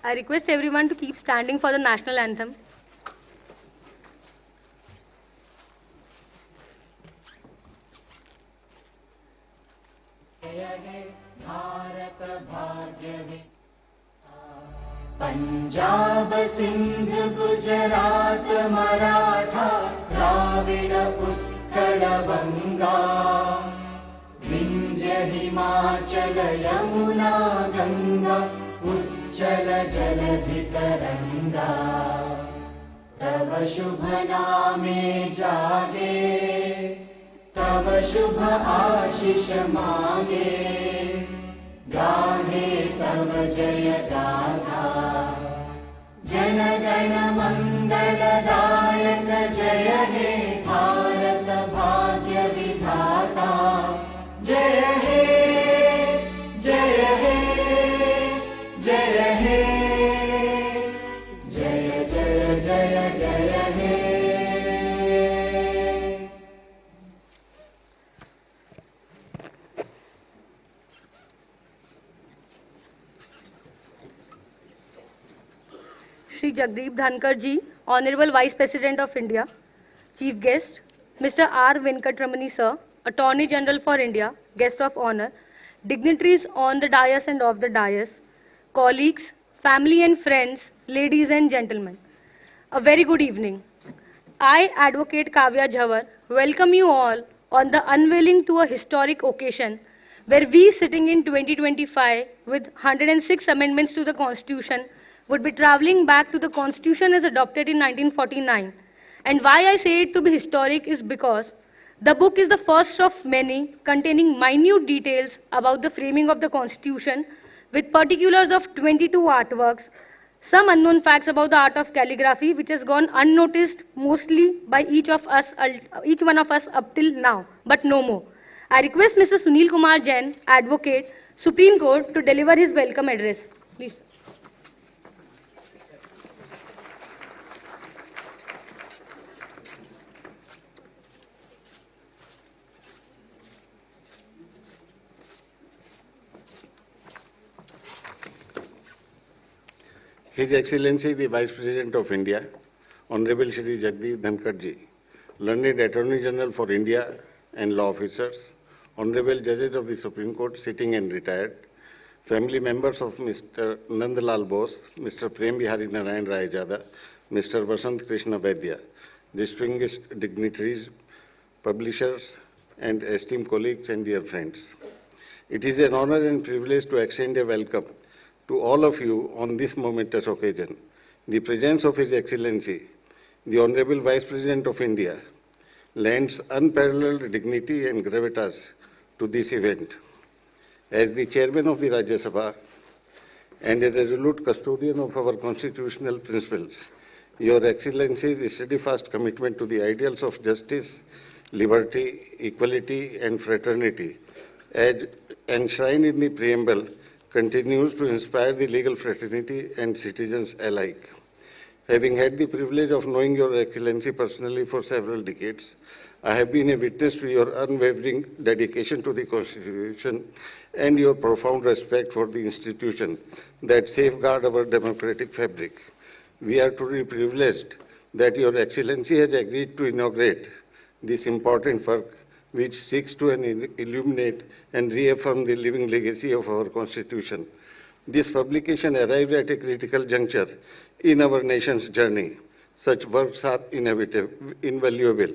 I request everyone to keep standing for the national anthem. Punjab Sindh Gujarat Maratha Dravid Utkal बंगा विंध्य हिमाचल यमुना गंगा उच्चल जलधि तरंगा तव शुभ नामे जागे तव शुभ आशीष मांगे गाहे तव जय गाथा जन गण मंगल दायक जय हे भारत भाग्य विधाता जय हे जय हे जय हे जय जय जय जय हे। Shri Jagdeep Dhankar Ji, Honorable Vice President of India, Chief Guest, Mr. R. Venkatramani Sir, Attorney General for India, Guest of Honor, dignitaries on the dais and off the dais, colleagues, family and friends, ladies and gentlemen, a very good evening. I, Advocate Kavya Jhawar, welcome you all on the unveiling to a historic occasion where we sitting in 2025 with 106 amendments to the Constitution would be traveling back to the Constitution as adopted in 1949. And why I say it to be historic is because the book is the first of many containing minute details about the framing of the Constitution with particulars of 22 artworks, some unknown facts about the art of calligraphy which has gone unnoticed mostly by each one of us up till now, but no more. I request Mr. Sunil Kumar Jain, Advocate, Supreme Court, to deliver his welcome address. Please. His Excellency the Vice President of India, Honorable Shri Jagdeep Dhankar Ji, learned Attorney General for India and law officers, Honorable Judges of the Supreme Court sitting and retired, family members of Mr. Nandlal Bose, Mr. Prem Bihari Narayan Rayjada, Mr. Vasant Krishna Vaidya, distinguished dignitaries, publishers, and esteemed colleagues and dear friends. It is an honor and privilege to extend a welcome to all of you on this momentous occasion. The presence of His Excellency, the Honorable Vice President of India, lends unparalleled dignity and gravitas to this event. As the Chairman of the Rajya Sabha and a resolute custodian of our constitutional principles, Your Excellency's steadfast commitment to the ideals of justice, liberty, equality, and fraternity, as enshrined in the preamble, continues to inspire the legal fraternity and citizens alike. Having had the privilege of knowing Your Excellency personally for several decades, I have been a witness to your unwavering dedication to the Constitution and your profound respect for the institution that safeguard our democratic fabric. We are truly privileged that Your Excellency has agreed to inaugurate this important work which seeks to illuminate and reaffirm the living legacy of our Constitution. This publication arrived at a critical juncture in our nation's journey. Such works are invaluable.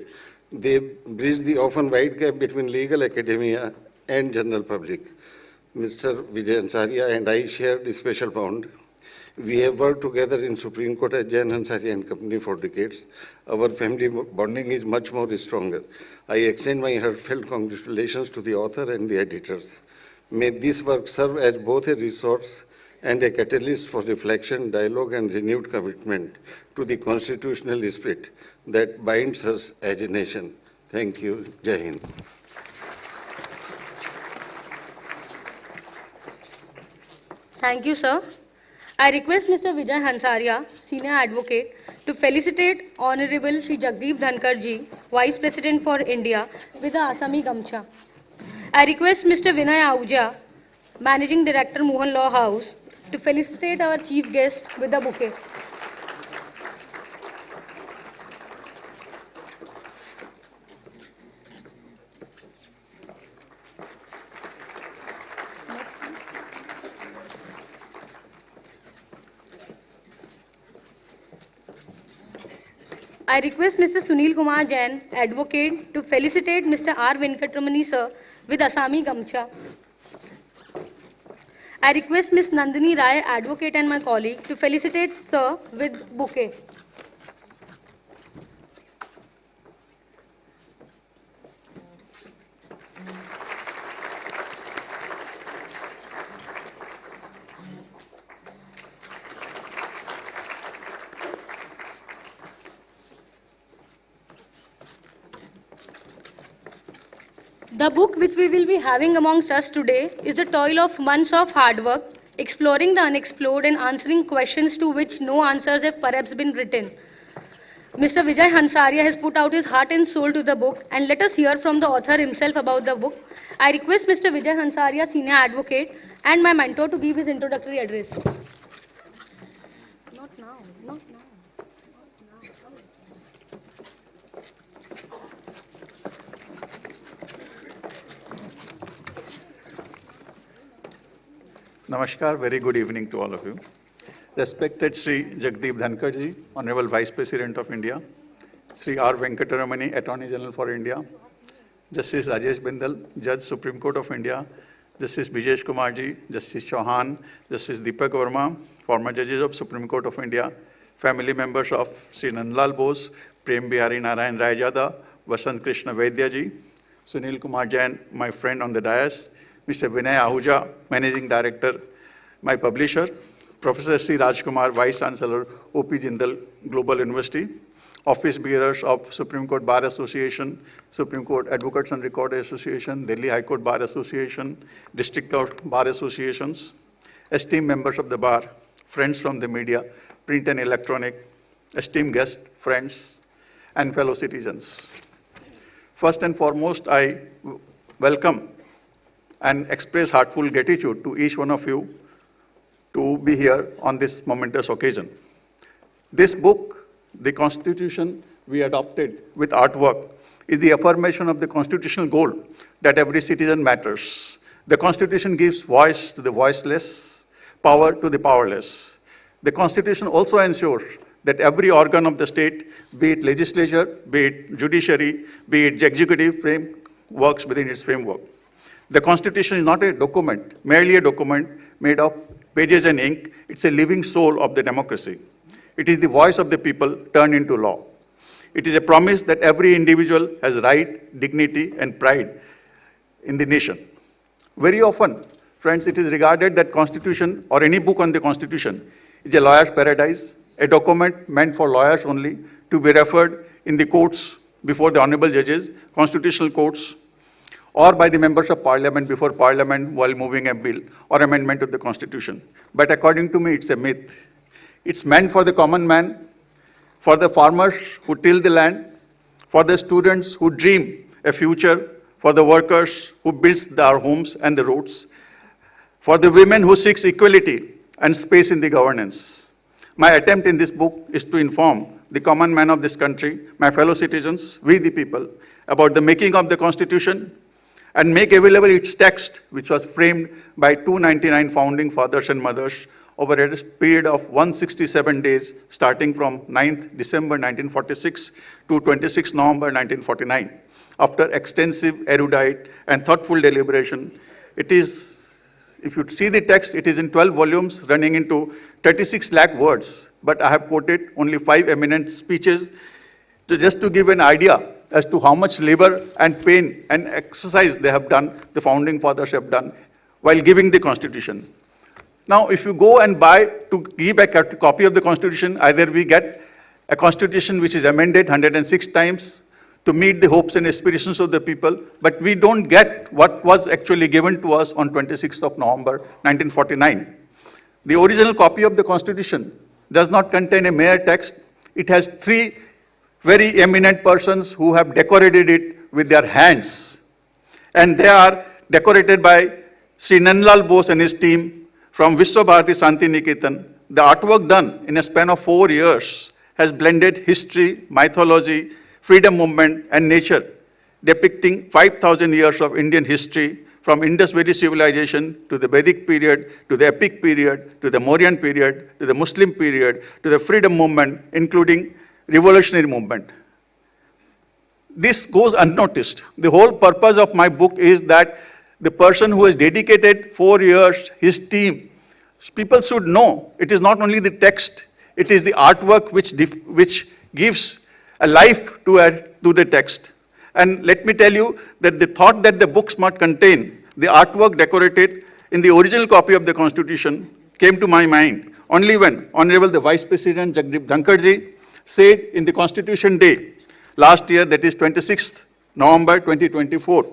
They bridge the often wide gap between legal academia and general public. Mr. Vijay Ansariya and I share the special bond. We have worked together in Supreme Court as Jain Ansari and Company for decades. Our family bonding is much more stronger. I extend my heartfelt congratulations to the author and the editors. May this work serve as both a resource and a catalyst for reflection, dialogue, and renewed commitment to the constitutional spirit that binds us as a nation. Thank you. Jai Hind. Thank you, sir. I request Mr. Vijay Hansariya, Senior Advocate, to felicitate Honorable Shri Jagdeep Dhankar Ji, Vice President for India, with the Asami Gamcha. I request Mr. Vinay Ahuja, Managing Director, Mohan Law House, to felicitate our chief guest with a bouquet. I request Mr. Sunil Kumar Jain, advocate, to felicitate Mr. R. Venkatramani sir with Asami Gamcha. I request Ms. Nandini Rai, advocate and my colleague, to felicitate sir with bouquet. The book which we will be having amongst us today is the toil of months of hard work, exploring the unexplored and answering questions to which no answers have perhaps been written. Mr. Vijay Hansaria has put out his heart and soul to the book, and let us hear from the author himself about the book. I request Mr. Vijay Hansaria, senior advocate, and my mentor to give his introductory address. Not now, not now. Namaskar, very good evening to all of you. Respected Sri Jagdeep Dhankar ji, Honorable Vice President of India, Sri R. Venkataramani, Attorney General for India, Justice Rajesh Bindal, Judge Supreme Court of India, Justice Brijesh Kumar ji, Justice Chauhan, Justice Deepak Verma, former judges of Supreme Court of India, family members of Sri Nandlal Bose, Prem Bihari Narayan Rayjada, Vasant Krishna Vaidya ji, Sunil Kumar Jain, my friend on the dais, Mr. Vinay Ahuja, Managing Director, my publisher, Professor C. Rajkumar, Vice Chancellor, O.P. Jindal Global University, office bearers of Supreme Court Bar Association, Supreme Court Advocates and Recorders Association, Delhi High Court Bar Association, District Court Bar Associations, esteemed members of the bar, friends from the media, print and electronic, esteemed guests, friends, and fellow citizens. First and foremost, I welcome and express heartfelt gratitude to each one of you to be here on this momentous occasion. This book, the Constitution we adopted with artwork, is the affirmation of the constitutional goal that every citizen matters. The Constitution gives voice to the voiceless, power to the powerless. The Constitution also ensures that every organ of the state, be it legislature, be it judiciary, be it executive frame, works within its framework. The Constitution is not a document, merely a document made of pages and ink. It's a living soul of the democracy. It is the voice of the people turned into law. It is a promise that every individual has right, dignity, and pride in the nation. Very often, friends, it is regarded that Constitution or any book on the Constitution is a lawyer's paradise, a document meant for lawyers only to be referred in the courts before the honorable judges, constitutional courts, or by the members of parliament before parliament while moving a bill or amendment to the Constitution. But according to me, it's a myth. It's meant for the common man, for the farmers who till the land, for the students who dream a future, for the workers who build our homes and the roads, for the women who seek equality and space in the governance. My attempt in this book is to inform the common man of this country, my fellow citizens, we the people, about the making of the Constitution, and make available its text, which was framed by 299 founding fathers and mothers over a period of 167 days, starting from 9th December 1946 to 26 November 1949. After extensive, erudite, and thoughtful deliberation, it is, if you see the text, it is in 12 volumes running into 36 lakh words, but I have quoted only 5 eminent speeches just to give an idea as to how much labor and pain and exercise they have done, the founding fathers have done, while giving the Constitution. Now, if you go and buy to give a copy of the Constitution, either we get a Constitution which is amended 106 times to meet the hopes and aspirations of the people, but we don't get what was actually given to us on 26th of November 1949. The original copy of the Constitution does not contain a mere text. It has 3 very eminent persons who have decorated it with their hands. And they are decorated by Sri Nandlal Bose and his team, from Vishwabharati Santi Niketan, the artwork done in a span of 4 years has blended history, mythology, freedom movement, and nature, depicting 5,000 years of Indian history from Indus Valley civilization to the Vedic period, to the epic period, to the Mauryan period, to the Muslim period, to the freedom movement, including revolutionary movement. This goes unnoticed. The whole purpose of my book is that the person who has dedicated 4 years, his team, people should know it is not only the text, it is the artwork which gives a life to the text. And let me tell you that the thought that the books must contain the artwork decorated in the original copy of the Constitution came to my mind only when Honorable the Vice President Jagdeep Dhankarji said in the Constitution Day last year, that is 26th November 2024,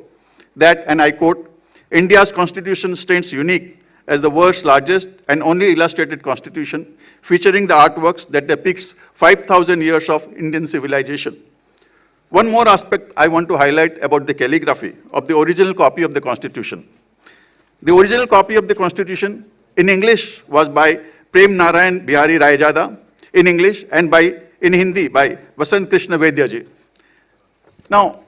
that, and I quote, India's Constitution stands unique as the world's largest and only illustrated constitution featuring the artworks that depicts 5,000 years of Indian civilization. One more aspect I want to highlight about the calligraphy of the original copy of the Constitution. The original copy of the Constitution in English was by Prem Narayan Bihari Raijada in English, and in Hindi by Vasant Krishna Vaidyaji. Now,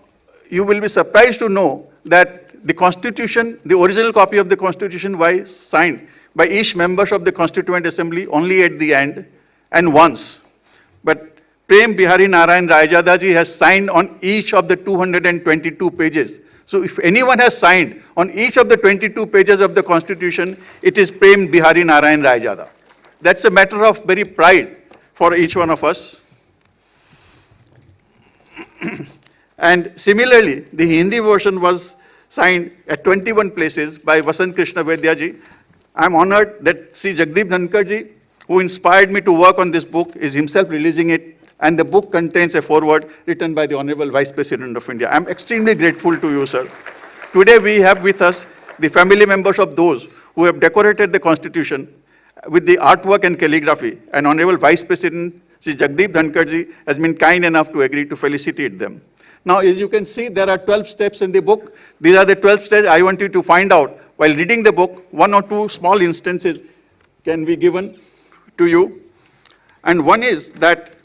you will be surprised to know that the Constitution, the original copy of the Constitution was signed by each member of the Constituent Assembly only at the end and once. But Prem Bihari Narayan Raijadaji has signed on each of the 222 pages. So if anyone has signed on each of the 22 pages of the Constitution, it is Prem Bihari Narayan Raijada. That's a matter of very pride for each one of us. And similarly, the Hindi version was signed at 21 places by Vasant Krishna Vaidyaji. I'm honored that Sri Jagdeep Dhankarji, who inspired me to work on this book, is himself releasing it. And the book contains a foreword written by the Honorable Vice President of India. I'm extremely grateful to you, sir. Today we have with us the family members of those who have decorated the Constitution with the artwork and calligraphy. And Honorable Vice President Sri Jagdeep Dhankarji has been kind enough to agree to felicitate them. Now, as you can see, there are 12 steps in the book. These are the 12 steps I want you to find out. While reading the book, 1 or 2 small instances can be given to you. And one is that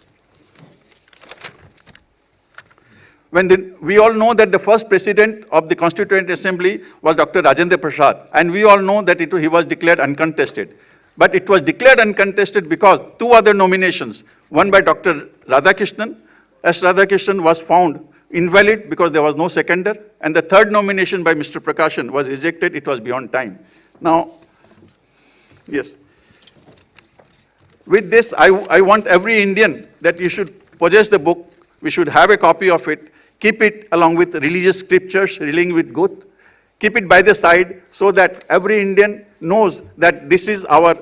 we all know that the first president of the Constituent Assembly was Dr. Rajendra Prasad, and we all know that he was declared uncontested. But it was declared uncontested because 2 other nominations, one by Dr. Radhakrishnan, S. Radhakrishnan was found invalid because there was no seconder, and the third nomination by Mr. Prakashan was rejected, it was beyond time. Now, yes. With this, I want every Indian that you should possess the book, we should have a copy of it, keep it along with religious scriptures, dealing with Guth, keep it by the side so that every Indian knows that this is our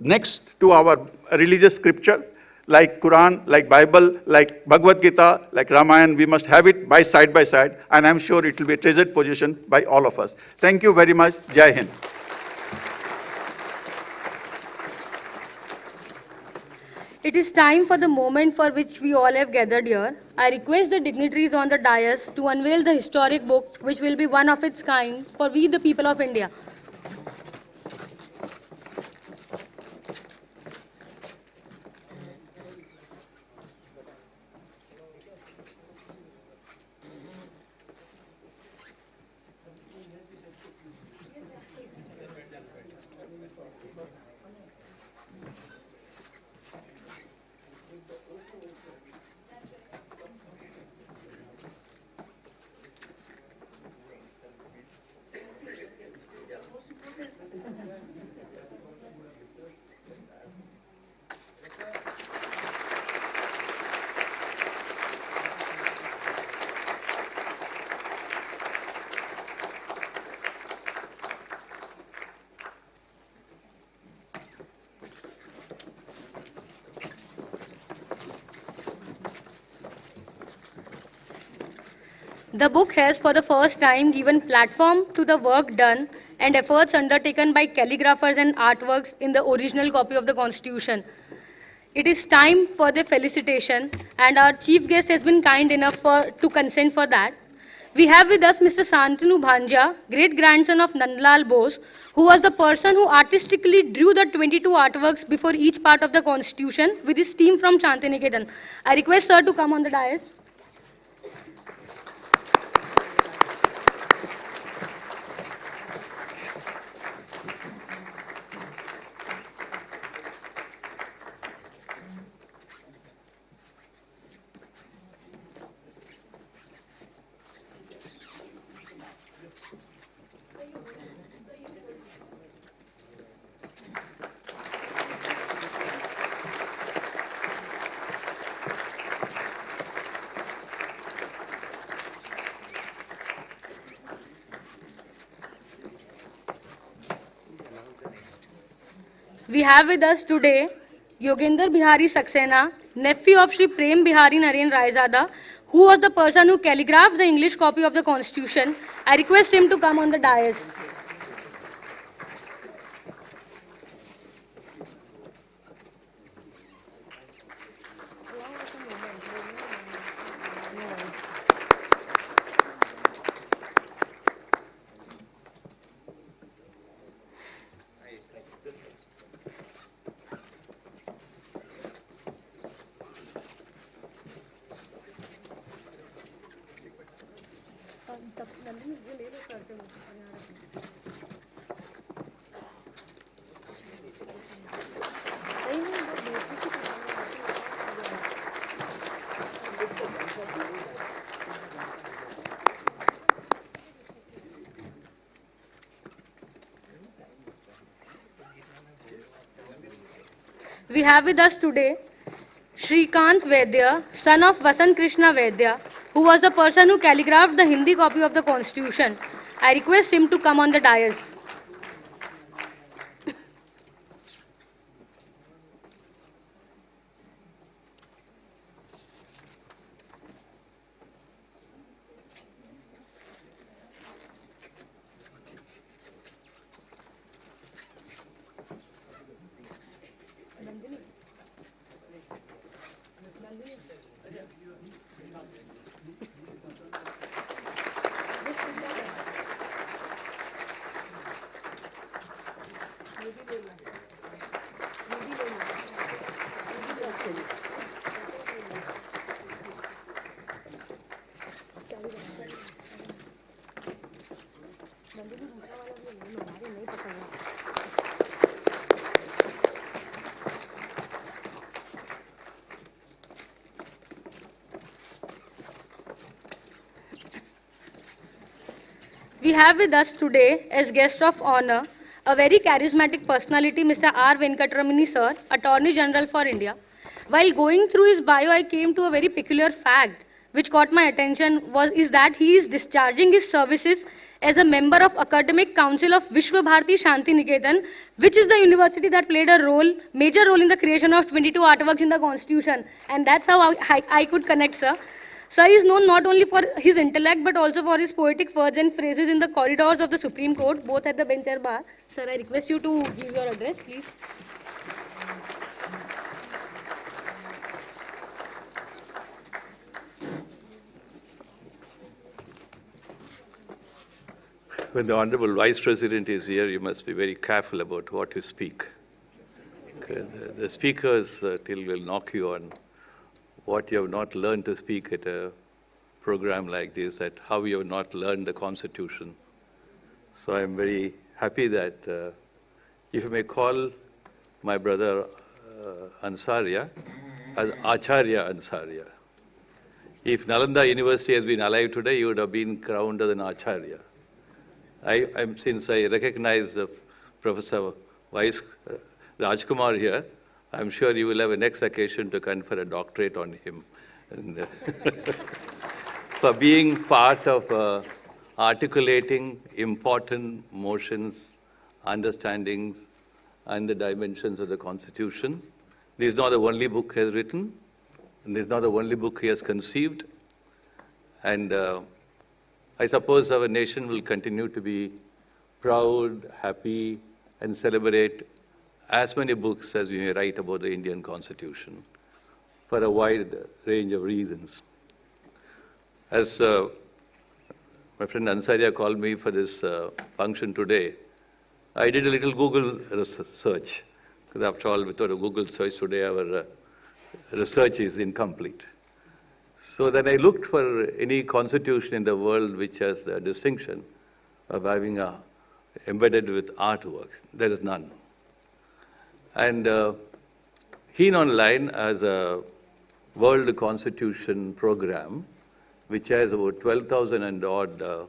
next to our religious scripture, like Quran, like Bible, like Bhagavad Gita, like Ramayana. We must have it by side, and I'm sure it will be a treasured possession by all of us. Thank you very much. Jai Hind. It is time for the moment for which we all have gathered here. I request the dignitaries on the dais to unveil the historic book, which will be one of its kind for we the people of India. The book has for the first time given platform to the work done and efforts undertaken by calligraphers and artworks in the original copy of the Constitution. It is time for the felicitation, and our chief guest has been kind enough to consent for that. We have with us Mr. Santanu Bhanja, great-grandson of Nandlal Bose, who was the person who artistically drew the 22 artworks before each part of the Constitution with his team from Shantiniketan. I request sir to come on the dais. We have with us today Yogendra Bihari Saxena, nephew of Sri Prem Bihari Naren Raizada, who was the person who calligraphed the English copy of the Constitution. I request him to come on the dais. We have with us today Shrikant Vaidya, son of Vasant Krishna Vaidya, who was the person who calligraphed the Hindi copy of the Constitution. I request him to come on the dais. We have with us today as guest of honor a very charismatic personality, Mr. R. Venkatramani sir, Attorney General for India. While going through his bio, I came to a very peculiar fact which caught my attention is that he is discharging his services as a member of Academic Council of Vishwa Bharati Shanti Niketan, which is the university that played a major role in the creation of 22 artworks in the Constitution. And that's how I could connect, sir. Sir is known not only for his intellect but also for his poetic words and phrases in the corridors of the Supreme Court, both at the bench and bar. Sir, I request you to give your address, please. When the Honorable Vice President is here, you must be very careful about what you speak. The speakers till will knock you on what you have not learned to speak at a program like this, at how you have not learned the Constitution. So I'm very happy that, if you may call my brother Ansarya as Acharya Ansarya. If Nalanda University has been alive today, you would have been crowned as an Acharya. Since I recognize Professor Vice Rajkumar here, I'm sure you will have a next occasion to confer a doctorate on him. And, for being part of articulating important motions, understandings, and the dimensions of the Constitution. This is not the only book he has written, and this is not the only book he has conceived. And I suppose our nation will continue to be proud, happy, and celebrate as many books as we may write about the Indian Constitution for a wide range of reasons. As my friend Ansaria called me for this function today. I did a little Google search, because after all, without a Google search today, our research is incomplete. So then I looked for any constitution in the world which has the distinction of having embedded with artwork. There is none. And Heen Online has a World Constitution program which has about 12,000 and odd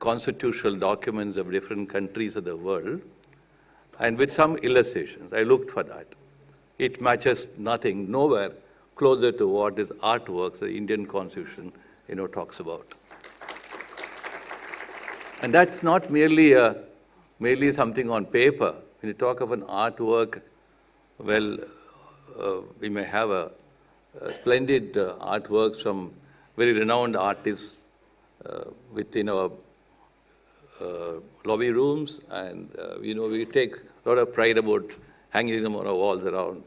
constitutional documents of different countries of the world, and with some illustrations. I looked for that. It matches nothing, nowhere closer to what is artworks the Indian Constitution talks about. And that's not merely something on paper. When you talk of an artwork, well, we may have a splendid artworks from very renowned artists within our lobby rooms, and we take a lot of pride about hanging them on our walls around.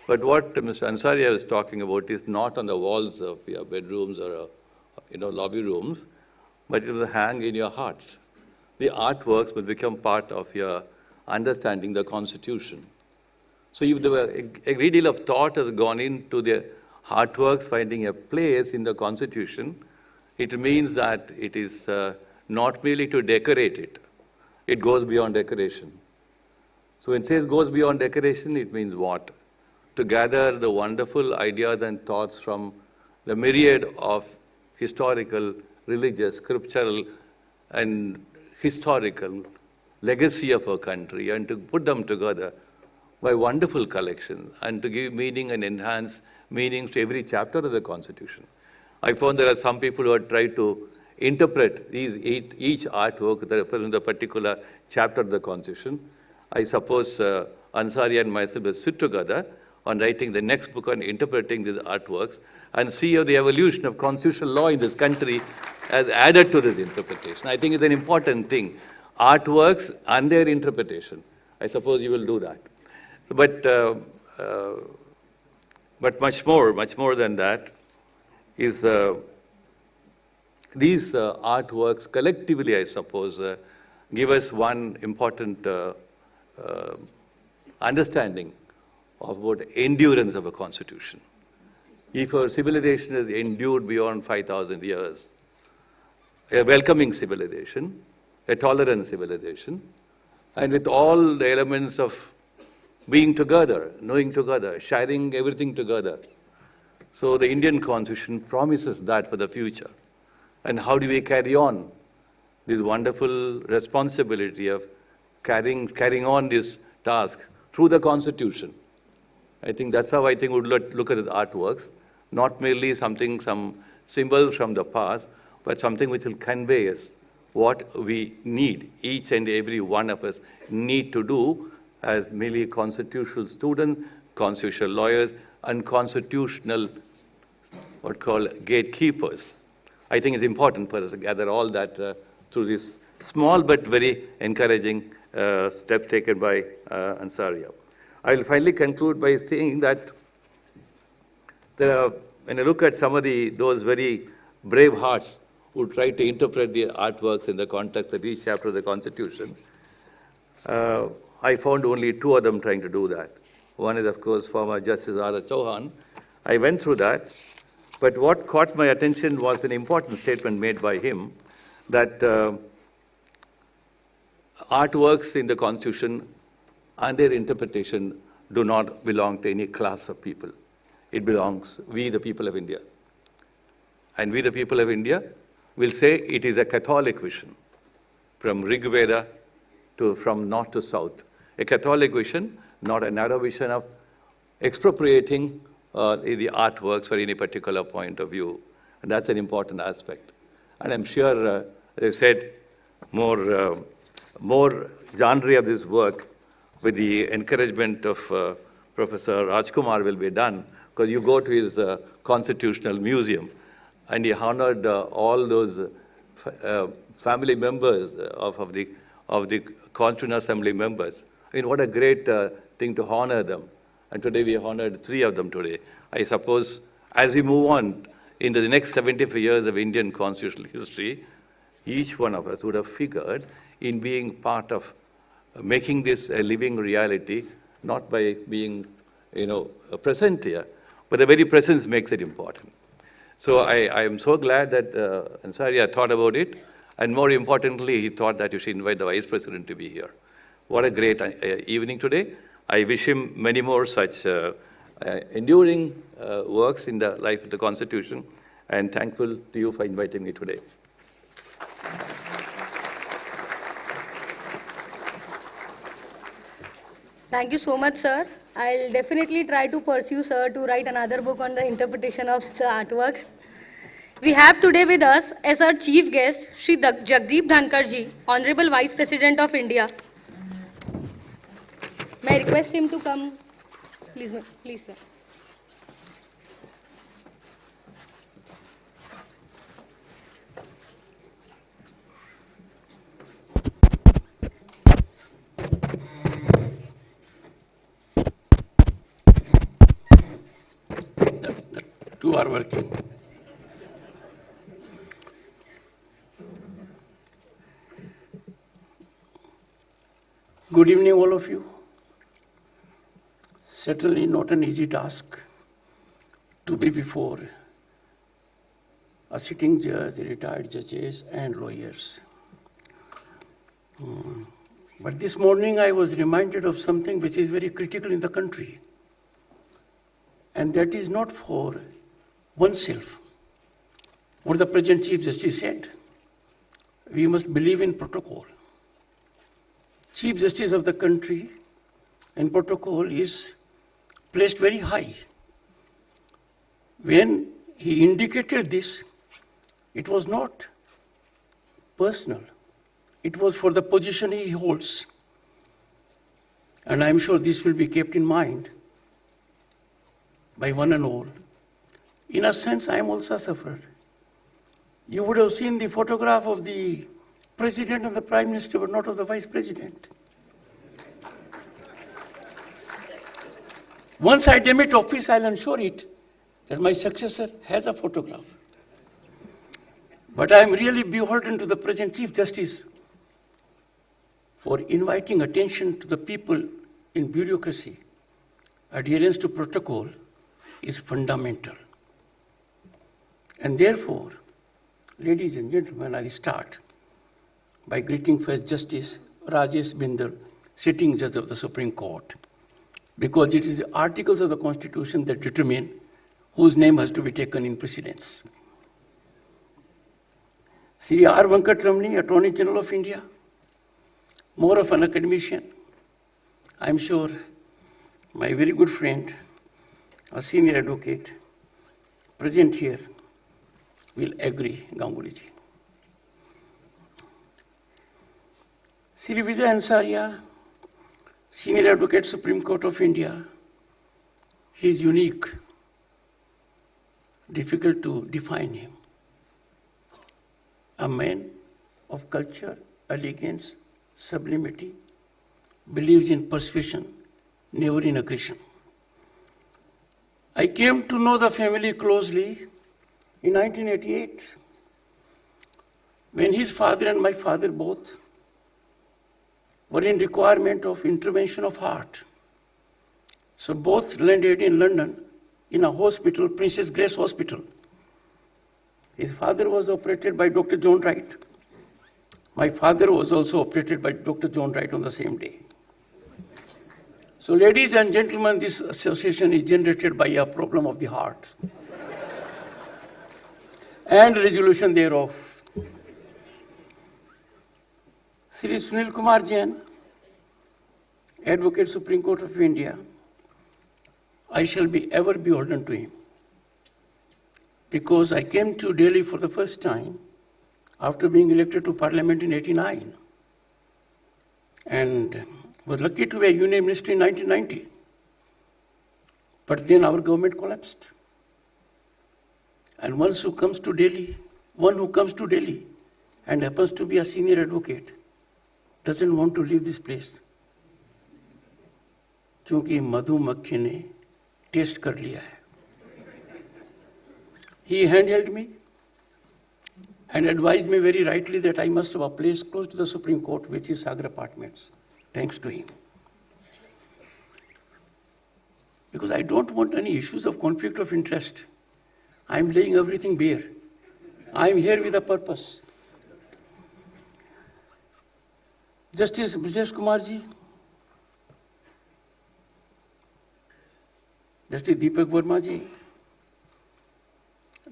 But what Mr. Ansaria is talking about is not on the walls of your bedrooms or lobby rooms, but it will hang in your hearts. The artworks will become part of your understanding the Constitution. So if a great deal of thought has gone into the artworks finding a place in the Constitution, it means that it is not merely to decorate it. It goes beyond decoration. So when it says goes beyond decoration, it means what? To gather the wonderful ideas and thoughts from the myriad of historical, religious, scriptural, and historical legacy of our country, and to put them together by wonderful collections, and to give meaning and enhance meanings to every chapter of the Constitution. I found there are some people who have tried to interpret each artwork that represents a particular chapter of the Constitution. I suppose Ansari and myself will sit together on writing the next book on interpreting these artworks and see how the evolution of constitutional law in this country has added to this interpretation. I think it's an important thing. Artworks and their interpretation. I suppose you will do that. But much more than that is these artworks collectively, I suppose, give us one important understanding of what endurance of a constitution. If our civilization has endured beyond 5,000 years, a welcoming civilization, a tolerant civilization, and with all the elements of being together, knowing together, sharing everything together. So the Indian Constitution promises that for the future. And how do we carry on this wonderful responsibility of carrying on this task through the Constitution? I think that's how I think we would look at the artworks, not merely some symbols from the past, but something which will convey us what we need, each and every one of us need to do as merely constitutional students, constitutional lawyers, and constitutional, gatekeepers. I think it's important for us to gather all that through this small but very encouraging step taken by Ansaria. I will finally conclude by saying that when I look at some of those very brave hearts who try to interpret the artworks in the context of each chapter of the Constitution, I found only two of them trying to do that. One is, of course, former Justice R. Chauhan. I went through that, but what caught my attention was an important statement made by him that artworks in the Constitution and their interpretation do not belong to any class of people. It belongs, we the people of India. And we the people of India will say it is a Catholic vision, from Rig Veda from north to south. A Catholic vision, not a narrow vision of expropriating the artworks for any particular point of view. And that's an important aspect. And I'm sure, as I said, more genre of this work with the encouragement of Professor Rajkumar will be done, because you go to his Constitutional Museum and he honored all those family members of the Constituent Assembly members. I mean, what a great thing to honor them. And today we honored 3 of them today. I suppose as we move on into the next 75 years of Indian constitutional history, each one of us would have figured in being part of making this a living reality, not by being, present here, but the very presence makes it important. So I am so glad that Ansariya thought about it, and more importantly, he thought that you should invite the Vice President to be here. What a great evening today. I wish him many more such enduring works in the life of the Constitution, and thankful to you for inviting me today. Thank you so much, sir. I'll definitely try to pursue, sir, to write another book on the interpretation of the artworks. We have today with us as our chief guest, Shri Jagdeep Dhankar ji, Honorable Vice President of India. May I request him to come? Please, sir. Two are working. Good evening, all of you. Certainly not an easy task to be before a sitting judge, retired judges, and lawyers. But this morning I was reminded of something which is very critical in the country. And that is not for oneself. What the present Chief Justice said, we must believe in protocol. Chief Justice of the country and protocol is placed very high. When he indicated this, it was not personal. It was for the position he holds. And I'm sure this will be kept in mind by one and all. In a sense, I am also a sufferer. You would have seen the photograph of the President and the Prime Minister, but not of the Vice President. Once I demit office, I'll ensure it that my successor has a photograph. But I am really beholden to the present Chief Justice for inviting attention to the people in bureaucracy. Adherence to protocol is fundamental. And therefore, ladies and gentlemen, I'll start by greeting first Justice Rajesh Bindal, sitting judge of the Supreme Court, because it is the articles of the Constitution that determine whose name has to be taken in precedence. Sri R. Venkatramani, Attorney General of India, more of an academician. I'm sure my very good friend, a senior advocate, present here, will agree, Ganguly ji. Sri Vijay Ansariya, Senior Advocate, Supreme Court of India. He is unique, difficult to define him. A man of culture, elegance, sublimity, believes in persuasion, never in aggression. I came to know the family closely in 1988, when his father and my father both were in requirement of intervention of heart. So both landed in London in a hospital, Princess Grace Hospital. His father was operated by Dr. John Wright. My father was also operated by Dr. John Wright on the same day. So ladies and gentlemen, this association is generated by a problem of the heart and resolution thereof. Sri Sunil Kumar Jain, Advocate, Supreme Court of India, I shall be ever beholden to him, because I came to Delhi for the first time after being elected to Parliament in 1989, and was lucky to be a Union Minister in 1990. But then our government collapsed. And one who comes to Delhi and happens to be a senior advocate doesn't want to leave this place. क्योंकि मधुमक्खी ने test कर लिया है. He handheld me and advised me very rightly that I must have a place close to the Supreme Court, which is Sagar Apartments, thanks to him. Because I don't want any issues of conflict of interest. I'm laying everything bare. I'm here with a purpose. Justice Brijesh Kumar ji, Justice Deepak Verma ji,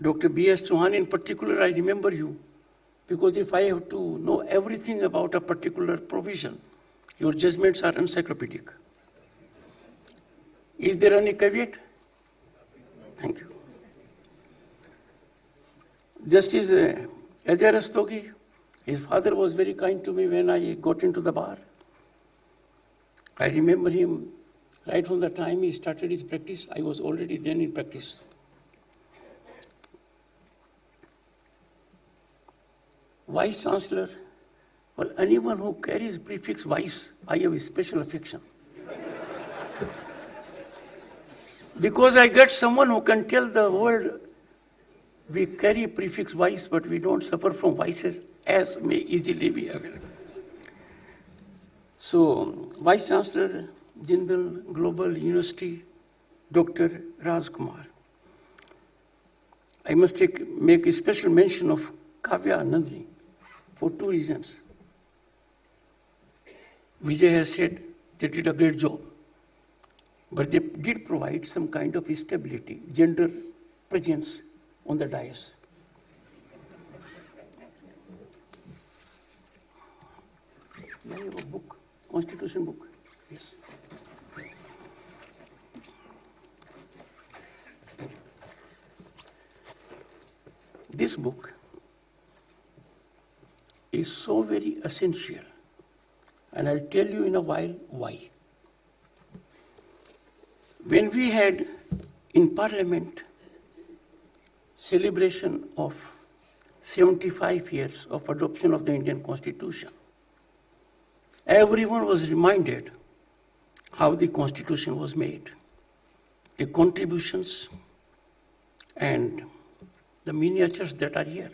Dr. B.S. Chauhan in particular, I remember you, because if I have to know everything about a particular provision, your judgments are encyclopedic. Is there any caveat? Thank you. Justice Ajay Rastogi, his father was very kind to me when I got into the bar. I remember him right from the time he started his practice. I was already then in practice. Vice Chancellor, well, anyone who carries prefix vice, I have a special affection. Because I get someone who can tell the world we carry prefix vice, but we don't suffer from vices as may easily be available. So, Vice Chancellor, Jindal Global University, Dr. Rajkumar. I must make a special mention of Kavya Nandini for two reasons. Vijay has said they did a great job, but they did provide some kind of stability, gender presence on the dais. I have a book, Constitution book. Yes. This book is so very essential, and I'll tell you in a while why. When we had in Parliament celebration of 75 years of adoption of the Indian Constitution, everyone was reminded how the Constitution was made, the contributions and the miniatures that are here.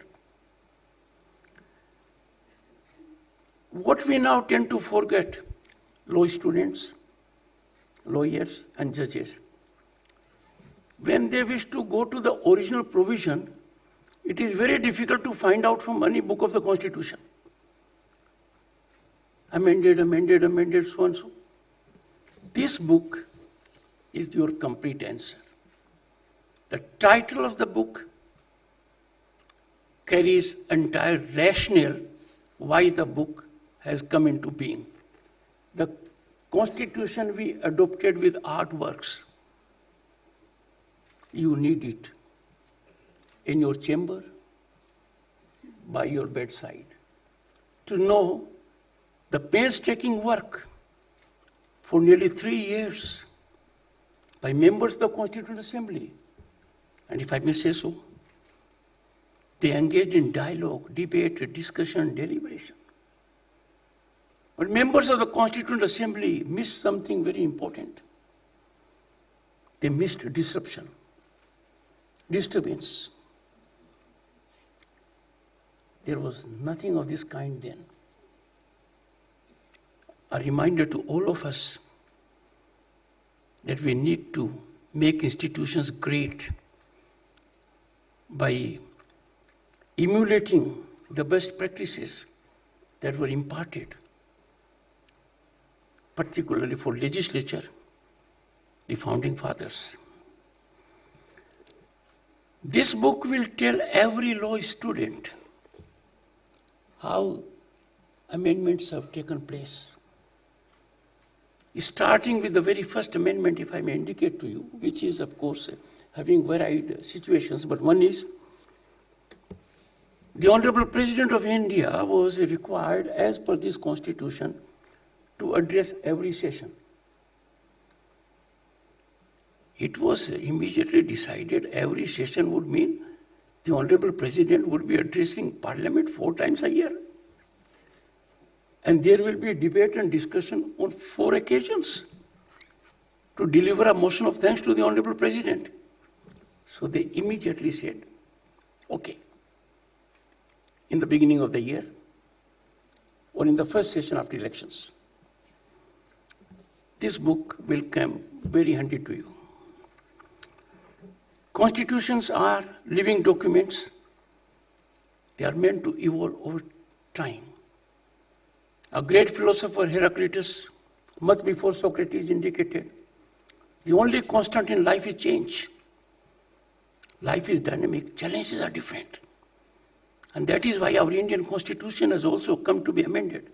What we now tend to forget, law students, lawyers and judges, when they wish to go to the original provision, it is very difficult to find out from any book of the Constitution. Amended, so and so. This book is your complete answer. The title of the book carries entire rationale why the book has come into being. The Constitution we adopted with artworks, you need it in your chamber, by your bedside, to know the painstaking work for nearly 3 years by members of the Constituent Assembly. And if I may say so, they engaged in dialogue, debate, discussion, deliberation. But members of the Constituent Assembly missed something very important. They missed disruption, disturbance. There was nothing of this kind then. A reminder to all of us that we need to make institutions great by emulating the best practices that were imparted, particularly for legislature, the founding fathers. This book will tell every law student how amendments have taken place. Starting with the very first amendment, if I may indicate to you, which is, of course, having varied situations, but one is the Honorable President of India was required, as per this Constitution, to address every session. It was immediately decided every session would mean the Honorable President would be addressing Parliament 4 times a year. And there will be a debate and discussion on 4 occasions to deliver a motion of thanks to the Honorable President. So they immediately said, okay, in the beginning of the year or in the first session after elections. This book will come very handy to you. Constitutions are living documents. They are meant to evolve over time. A great philosopher, Heraclitus, much before Socrates, indicated the only constant in life is change. Life is dynamic, challenges are different. And that is why our Indian Constitution has also come to be amended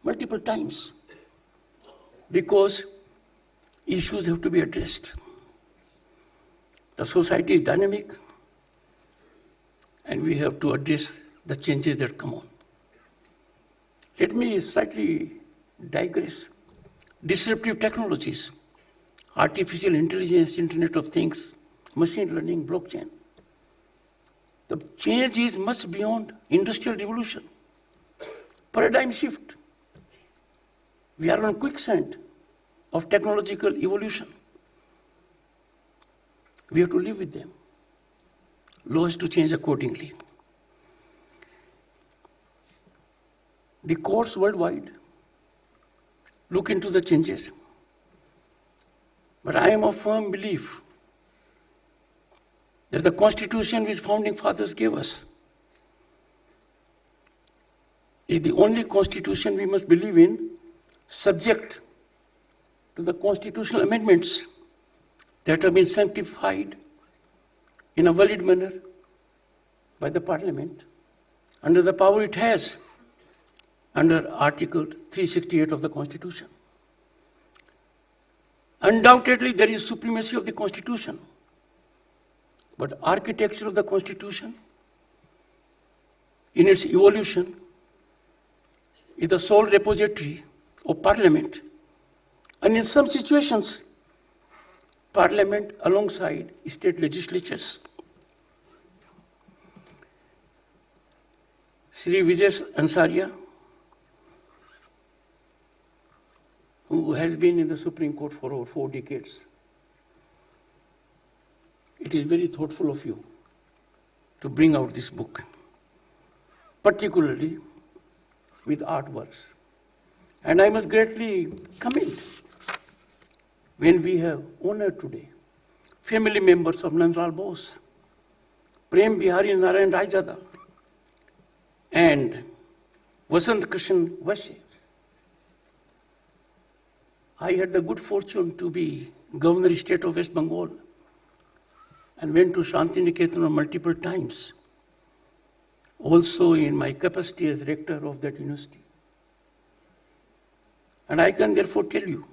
multiple times, because issues have to be addressed. The society is dynamic, and we have to address the changes that come on. Let me slightly digress. Disruptive technologies, artificial intelligence, Internet of Things, machine learning, blockchain. The change is much beyond industrial revolution. Paradigm shift. We are on quicksand of technological evolution. We have to live with them. Laws to change accordingly. The courts worldwide look into the changes. But I am of firm belief that the Constitution which Founding Fathers gave us is the only Constitution we must believe in, subject to the constitutional amendments that have been sanctified in a valid manner by the Parliament under the power it has under Article 368 of the Constitution. Undoubtedly, there is supremacy of the Constitution, but architecture of the Constitution in its evolution is the sole repository of Parliament, and in some situations, Parliament alongside state legislatures. Sri Vijay Ansariya, who has been in the Supreme Court for over 4 decades, it is very thoughtful of you to bring out this book, particularly with artworks. And I must greatly commend when we have honored today family members of Nandlal Bose, Prem Bihari Narayan Raijada, and Vasant Krishan Vashe. I had the good fortune to be Governor State of West Bengal and went to Shantiniketan multiple times, also in my capacity as rector of that university. And I can therefore tell you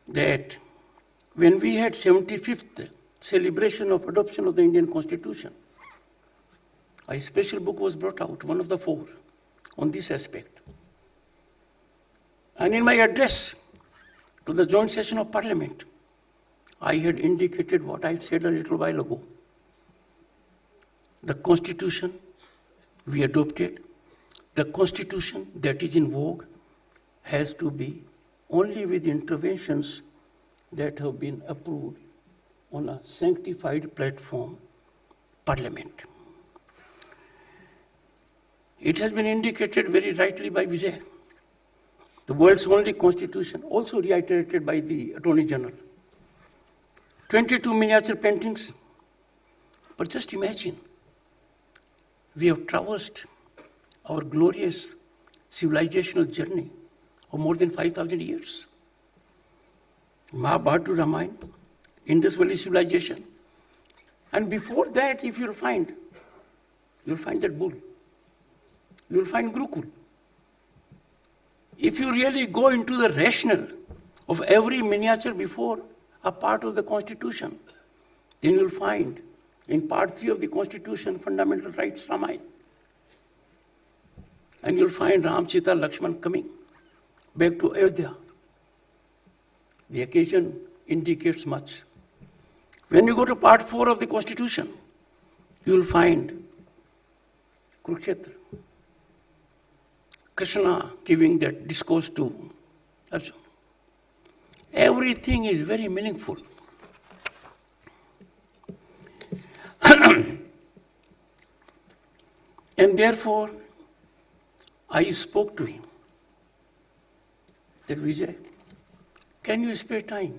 that when we had 75th celebration of adoption of the Indian Constitution, a special book was brought out, one of the 4, on this aspect. And in my address to the joint session of Parliament, I had indicated what I said a little while ago. The Constitution we adopted, the Constitution that is in vogue, has to be only with interventions that have been approved on a sanctified platform, Parliament. It has been indicated very rightly by Vijay, the world's only constitution, also reiterated by the Attorney General. 22 miniature paintings, but just imagine, we have traversed our glorious civilizational journey of more than 5,000 years. Mahabharata to Ramayana, Indus Valley civilization. And before that, if you'll find that bull. You'll find Gurukul. If you really go into the rationale of every miniature before a part of the Constitution, then you'll find in part 3 of the Constitution, fundamental rights, Ramayana. And you'll find Ram, Sita, Lakshman coming back to Ayodhya. The occasion indicates much. When you go to part 4 of the Constitution, you will find Kurukshetra. Krishna giving that discourse to Arjuna. Everything is very meaningful. And therefore, I spoke to him that, Vijay, can you spare time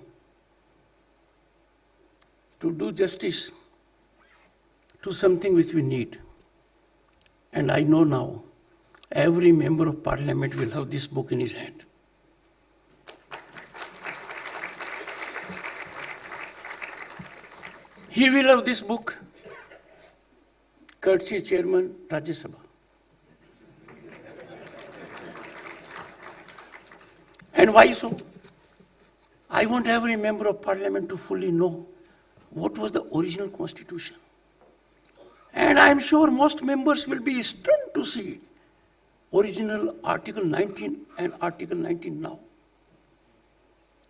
to do justice to something which we need? And I know now, every member of parliament will have this book in his hand. He will have this book, courtesy Chairman Rajya Sabha. And why so? I want every member of parliament to fully know what was the original constitution. And I am sure most members will be stunned to see original Article 19 and Article 19 now.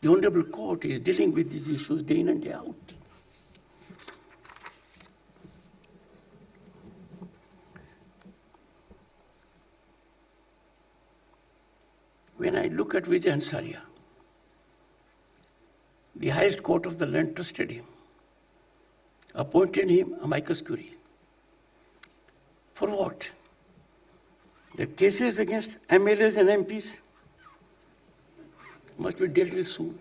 The Honorable Court is dealing with these issues day in and day out. When I look at Vijay Ansaria, the highest court of the land trusted him, appointed him amicus curiae. For what? The cases against MLAs and MPs must be dealt with soon.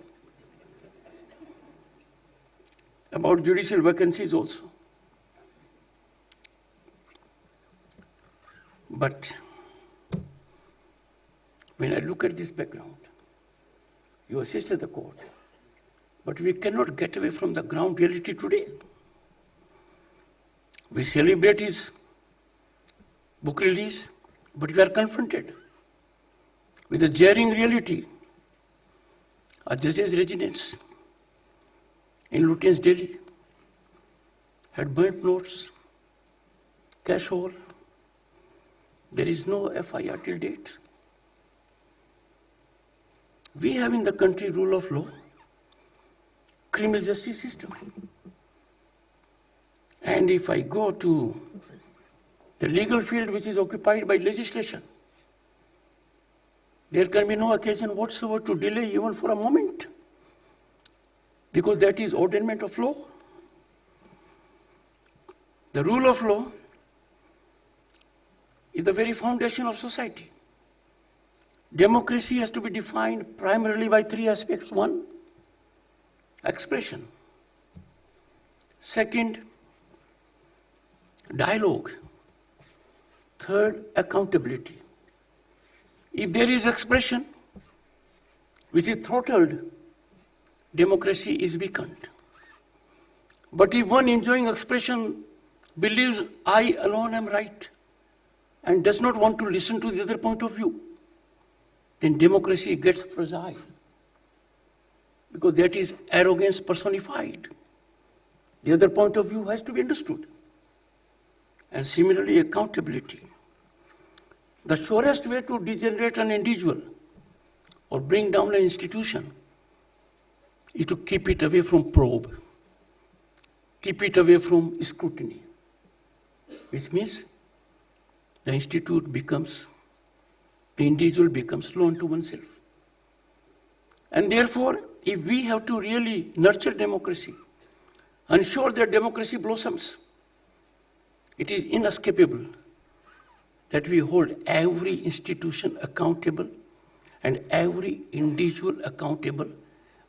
About judicial vacancies also. But when I look at this background, you assisted the court, but we cannot get away from the ground reality today. We celebrate his book release, but we are confronted with a jarring reality. A judge's residence in Lutyens, Delhi had burnt notes, cash haul. There is no FIR till date. We have in the country rule of law, criminal justice system. And if I go to the legal field which is occupied by legislation, there can be no occasion whatsoever to delay even for a moment, because that is ordainment of law. The rule of law is the very foundation of society. Democracy has to be defined primarily by three aspects. One, expression. Second, dialogue. Third, accountability. If there is expression which is throttled, democracy is weakened. But if one enjoying expression believes I alone am right and does not want to listen to the other point of view, then democracy gets fragile, because that is arrogance personified. The other point of view has to be understood. And similarly, accountability. The surest way to degenerate an individual or bring down an institution is to keep it away from probe, keep it away from scrutiny, which means the institute becomes, the individual becomes law unto oneself. And therefore, if we have to really nurture democracy, ensure that democracy blossoms, it is inescapable that we hold every institution accountable and every individual accountable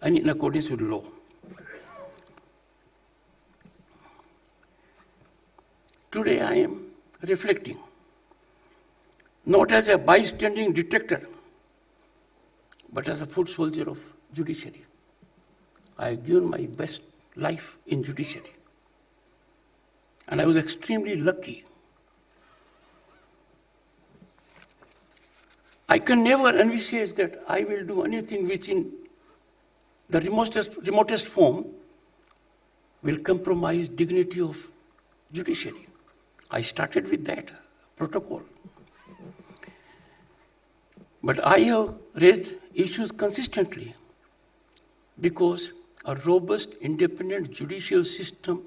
and in accordance with law. Today I am reflecting, not as a bystanding detector, but as a foot soldier of judiciary. I have given my best life in judiciary. And I was extremely lucky. I can never envisage that I will do anything which in the remotest form will compromise dignity of judiciary. I started with that protocol. But I have raised issues consistently because a robust, independent judicial system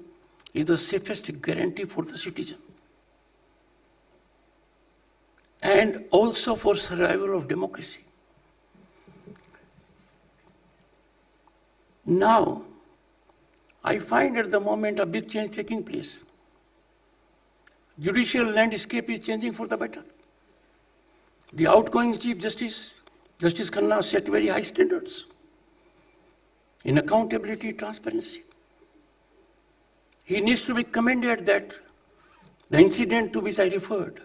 is the safest guarantee for the citizen and also for survival of democracy. Now, I find at the moment a big change taking place. judicial landscape is changing for the better. The outgoing Chief Justice, Justice Khanna, set very high standards in accountability, transparency. He needs to be commended that the incident to which I referred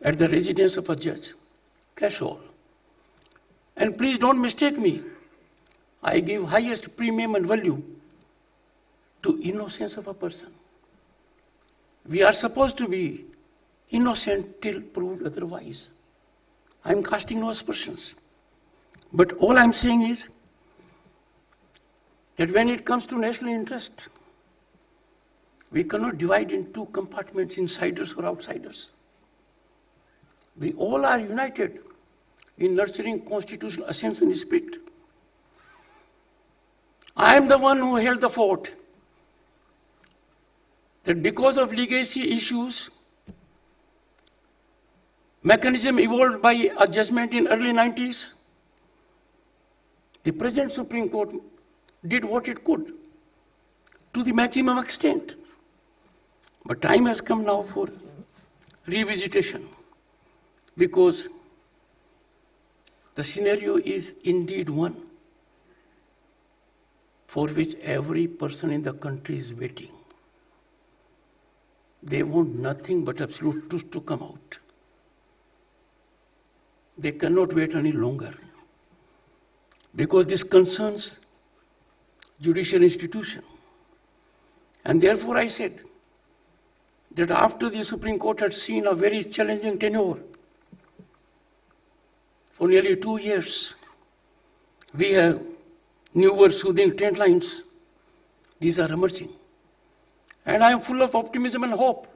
at the residence of a judge, Cashall. And please don't mistake me. I give highest premium and value to innocence of a person. We are supposed to be innocent till proved otherwise. I am casting no aspersions. But all I am saying is that when it comes to national interest, we cannot divide in two compartments, insiders or outsiders. We all are united in nurturing constitutional essence and spirit. I am the one who held the fort that because of legacy issues, mechanism evolved by a judgment in early 90s, the present Supreme Court did what it could to the maximum extent. But time has come now for revisitation because the scenario is indeed one for which every person in the country is waiting. They want nothing but absolute truth to come out. They cannot wait any longer because this concerns judicial institution. And therefore I said that after the Supreme Court had seen a very challenging tenure for nearly 2 years, we have newer soothing trend lines. These are emerging. And I am full of optimism and hope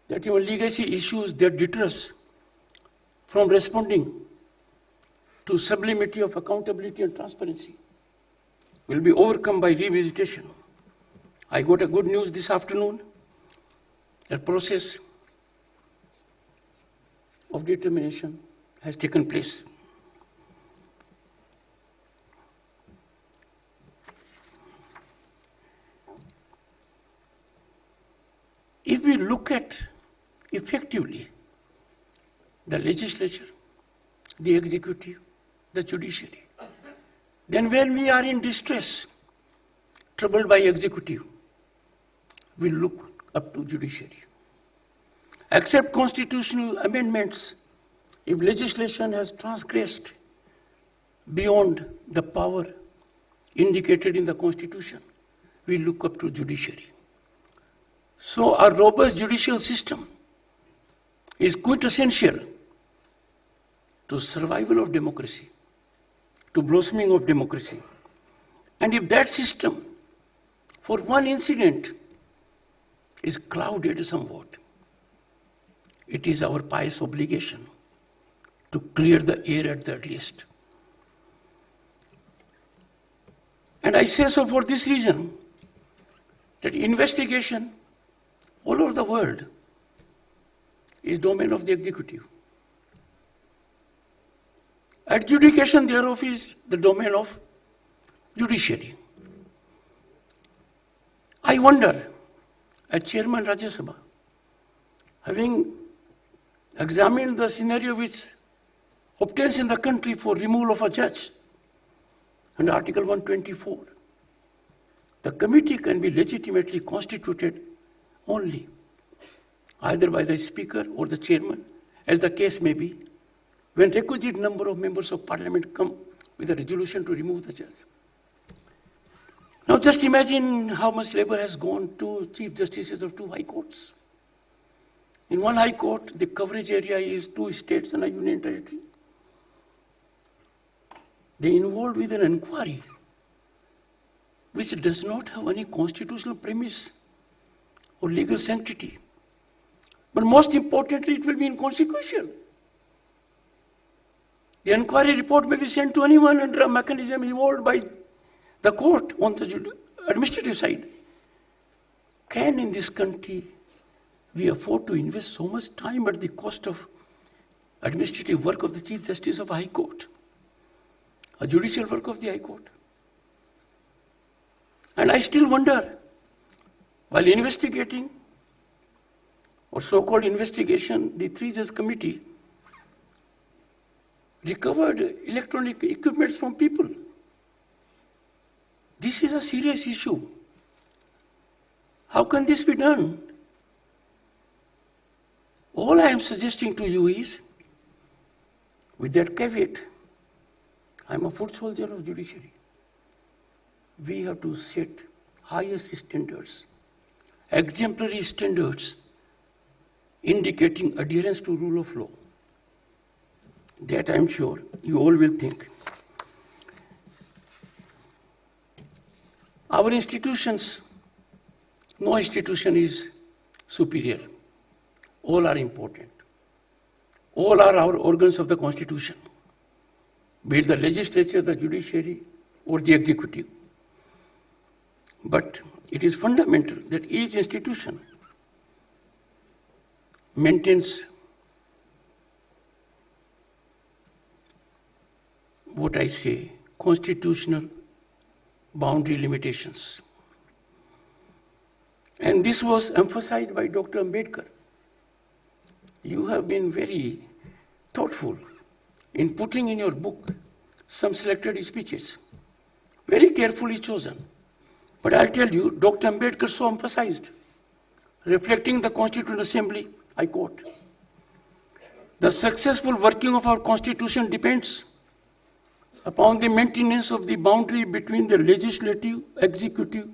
that even legacy issues that deter us from responding to sublimity of accountability and transparency will be overcome by revisitation. I got a good news this afternoon. A process of determination has taken place. If we look at effectively the legislature, the executive, the judiciary, then when we are in distress, troubled by executive, we look up to judiciary. Accept constitutional amendments if legislation has transgressed beyond the power indicated in the Constitution, we look up to judiciary. So a robust judicial system is quintessential to survival of democracy, to blossoming of democracy. And if that system, for one incident, is clouded somewhat, it is our pious obligation to clear the air at the earliest. And I say so for this reason, that investigation all over the world is domain of the executive. Adjudication thereof is the domain of judiciary. I wonder, as Chairman Rajya Sabha, having examined the scenario which obtains in the country for removal of a judge under Article 124, the committee can be legitimately constituted only either by the Speaker or the Chairman, as the case may be, when requisite number of members of Parliament come with a resolution to remove the judge. Now just imagine how much labor has gone to Chief Justices of 2 high courts. In one high court, the coverage area is 2 states and a union territory. They involved with an inquiry which does not have any constitutional premise or legal sanctity. But most importantly, it will be inconsequential. The inquiry report may be sent to anyone under a mechanism evolved by the court on the administrative side. Can in this country we afford to invest so much time at the cost of administrative work of the Chief Justice of a High Court, a judicial work of the High Court? And I still wonder While investigating, or so-called investigation, the three-judge committee recovered electronic equipments from people. This is a serious issue. How can this be done? All I am suggesting to you is, with that caveat, I am a foot soldier of judiciary. We have to set highest standards, exemplary standards, indicating adherence to rule of law. That I am sure you all will think. Our institutions, no institution is superior. All are important. All are our organs of the Constitution, be it the legislature, the judiciary, or the executive. But it is fundamental that each institution maintains what I say, constitutional boundary limitations. And this was emphasized by Dr. Ambedkar. You have been very thoughtful in putting in your book some selected speeches, very carefully chosen. But I'll tell you, Dr. Ambedkar so emphasized, reflecting the Constituent Assembly, I quote, "The successful working of our Constitution depends upon the maintenance of the boundary between the legislative, executive,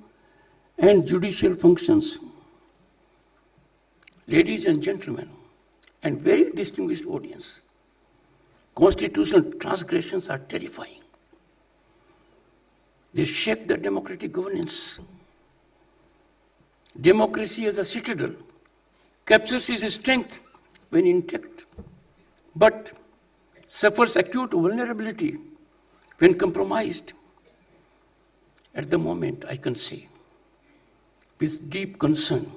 and judicial functions." Ladies and gentlemen, and very distinguished audience, constitutional transgressions are terrifying. They shake the democratic governance. Democracy as a citadel captures its strength when intact, but suffers acute vulnerability when compromised. At the moment, I can say, with deep concern,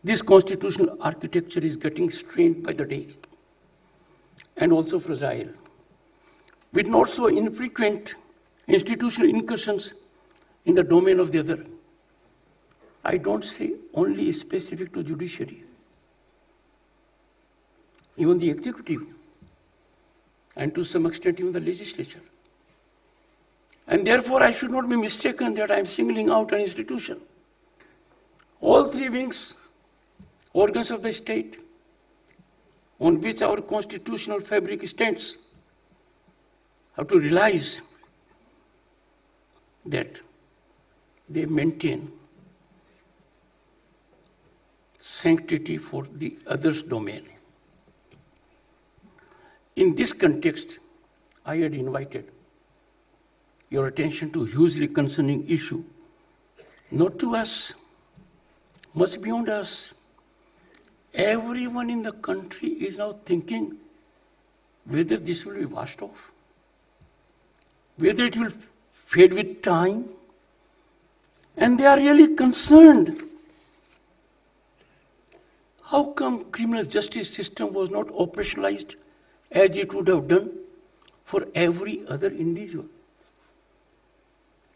this constitutional architecture is getting strained by the day and also fragile, with not so infrequent institutional incursions in the domain of the other. I don't say only specific to judiciary, even the executive, and to some extent even the legislature. And therefore, I should not be mistaken that I am singling out an institution. All three wings, organs of the state, on which our constitutional fabric stands, have to realize that they maintain sanctity for the other's domain. In this context, I had invited your attention to a hugely concerning issue, not to us, much beyond us. Everyone in the country is now thinking whether this will be washed off, whether it will fade with time, and they are really concerned. How come criminal justice system was not operationalized as it would have done for every other individual?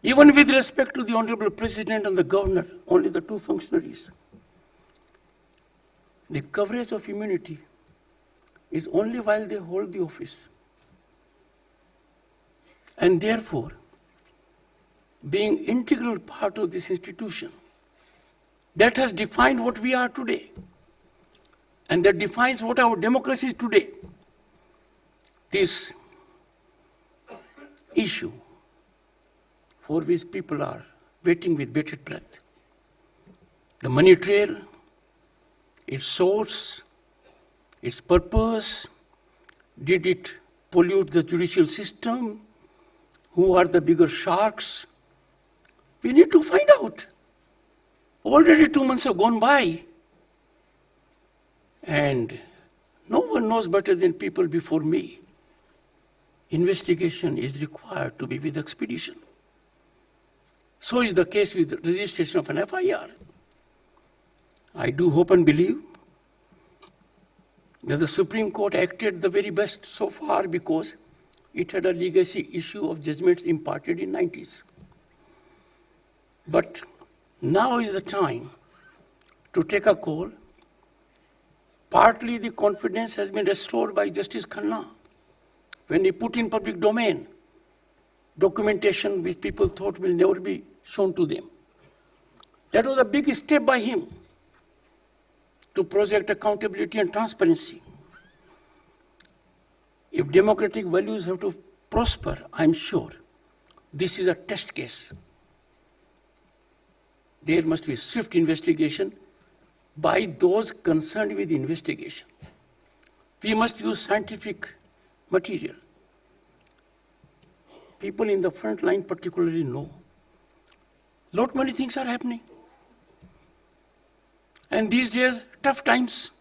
Even with respect to the Honorable President and the Governor, only the two functionaries, the coverage of immunity is only while they hold the office. And therefore, being integral part of this institution, that has defined what we are today, and that defines what our democracy is today. This issue for which people are waiting with bated breath, the money trail, its source, its purpose, did it pollute the judicial system? Who are the bigger sharks? We need to find out. Already 2 months have gone by, and no one knows better than people before me. Investigation is required to be with expedition. So is the case with the registration of an FIR. I do hope and believe that the Supreme Court acted the very best so far because it had a legacy issue of judgments imparted in 90s. But now is the time to take a call. Partly the confidence has been restored by Justice Khanna when he put in public domain documentation which people thought will never be shown to them. That was a big step by him to project accountability and transparency. If democratic values have to prosper, I'm sure this is a test case. There must be swift investigation by those concerned with investigation. We must use scientific material. People in the front line particularly know. Lot many things are happening. And these days, tough times.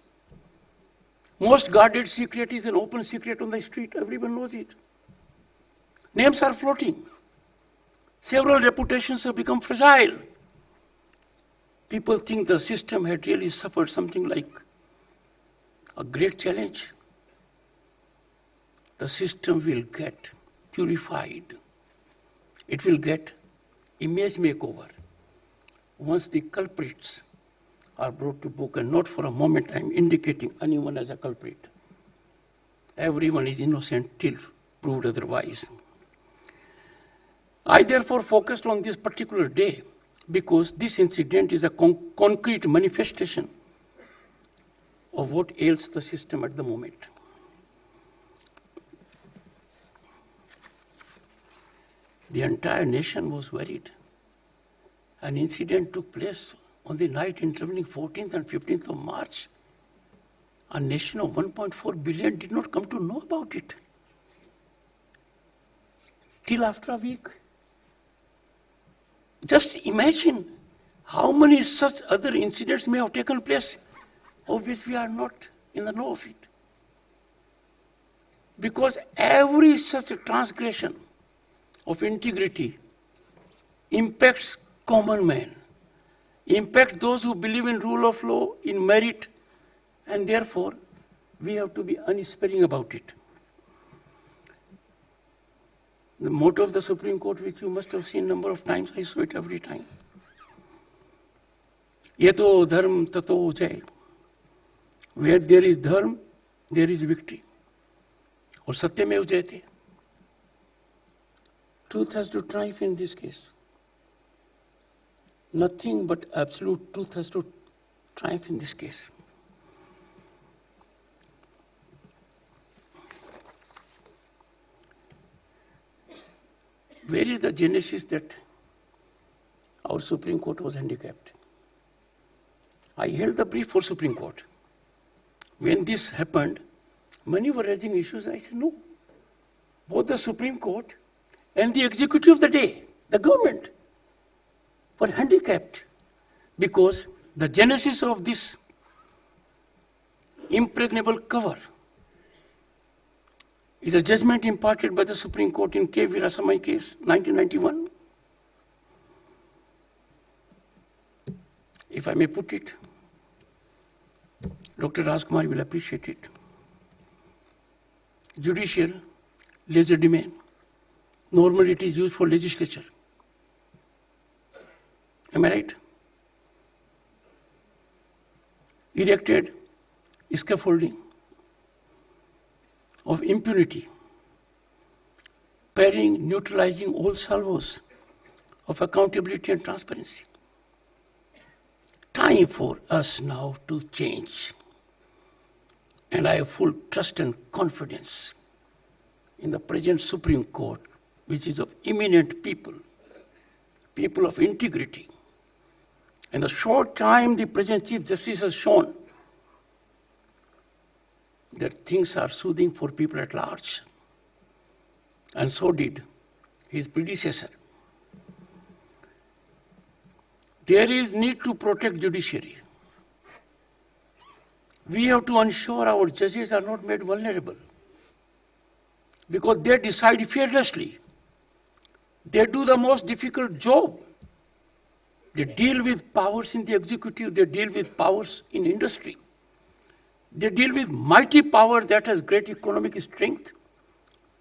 Most guarded secret is an open secret on the street. Everyone knows it. Names are floating. Several reputations have become fragile. People think the system had really suffered something like a great challenge. The system will get purified. It will get image makeover once the culprits are brought to book, and not for a moment I'm indicating anyone as a culprit. Everyone is innocent till proved otherwise. I therefore focused on this particular day because this incident is a concrete manifestation of what ails the system at the moment. The entire nation was worried. An incident took place on the night intervening 14th and 15th of March. A nation of 1.4 billion did not come to know about it till after a week. Just imagine how many such other incidents may have taken place of which we are not in the know of it. Because every such transgression of integrity impacts common man, impacts those who believe in rule of law, in merit, and therefore we have to be unsparing about it. The motto of the Supreme Court, which you must have seen a number of times, I saw it every time. Yato dharm tato jay. Where there is dharma, there is victory. Or satyamev jayate. Truth has to triumph in this case. Nothing but absolute truth has to triumph in this case. Where is the genesis that our Supreme Court was handicapped? I held the brief for Supreme Court. When this happened, many were raising issues. I said, no. Both the Supreme Court and the executive of the day, the government, were handicapped because the genesis of this impregnable cover is a judgment imparted by the Supreme Court in K. Veerasamai case, 1991. If I may put it, Dr. Rajkumar will appreciate it. Judicial, legerdemain. Normally it is used for legislature. Am I right? Erected scaffolding of impunity, pairing, neutralizing all salvos of accountability and transparency. Time for us now to change. And I have full trust and confidence in the present Supreme Court, which is of eminent people, people of integrity. In the short time the present Chief Justice has shown that things are soothing for people at large. And so did his predecessor. There is need to protect judiciary. We have to ensure our judges are not made vulnerable because they decide fearlessly. They do the most difficult job. They deal with powers in the executive, they deal with powers in industry. They deal with mighty power that has great economic strength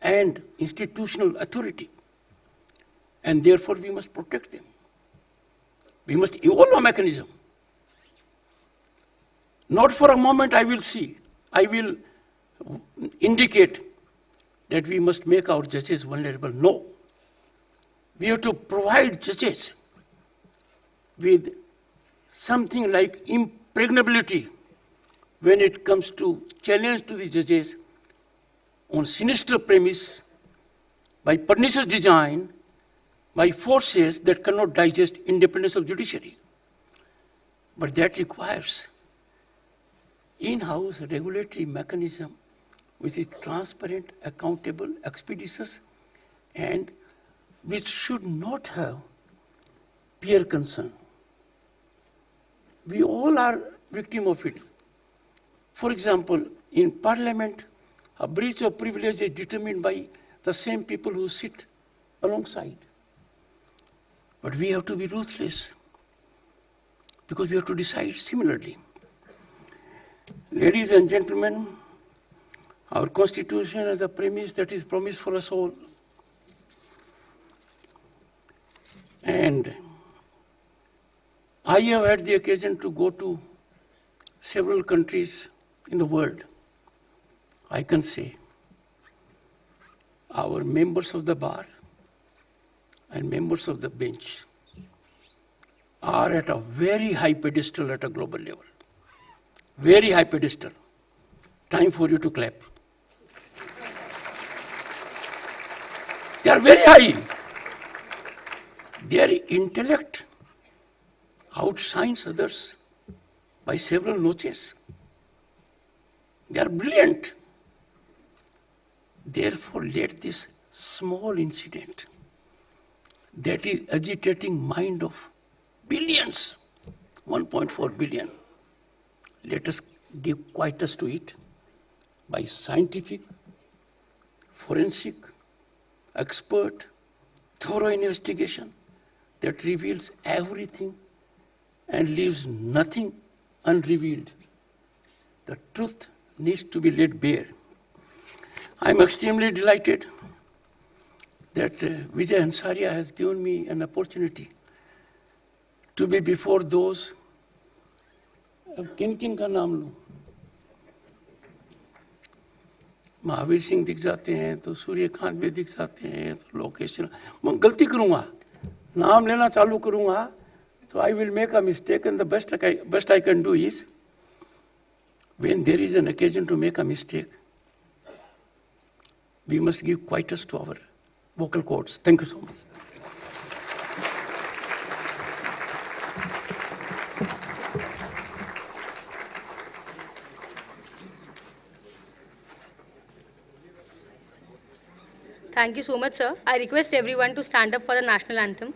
and institutional authority. And therefore we must protect them. We must evolve a mechanism Not for a moment I will indicate that we must make our judges vulnerable. No. We have to provide judges with something like impregnability when it comes to challenge to the judges on sinister premise, by pernicious design, by forces that cannot digest independence of judiciary. But that requires in-house regulatory mechanism which is transparent, accountable, expeditious, and which should not have peer concern. We all are victim of it. For example, in Parliament, a breach of privilege is determined by the same people who sit alongside. But we have to be ruthless because we have to decide similarly. Ladies and gentlemen, our Constitution has a premise that is promised for us all. And I have had the occasion to go to several countries in the world. I can say our members of the bar and members of the bench are at a very high pedestal at a global level. Very high pedestal. Time for you to clap. They are very high. Their intellect outshines others by several notches. They are brilliant. Therefore, let this small incident that is agitating mind of billions, 1.4 billion, let us give quietus to it by scientific, forensic, expert, thorough investigation that reveals everything and leaves nothing unrevealed. The truth needs to be laid bare. I am extremely delighted that Vijay Hansaria has given me an opportunity to be before those. किन का नाम लूं? महावीर सिंह दिख जाते हैं तो सूर्यकांत भी दिख जाते हैं तो लोकेश, मैं गलती करूंगा, नाम लेना चालू करूंगा तो I will make a mistake, and the best I can do is when there is an occasion to make a mistake, we must give quietus to our vocal cords. Thank you so much. Thank you so much, sir. I request everyone to stand up for the national anthem.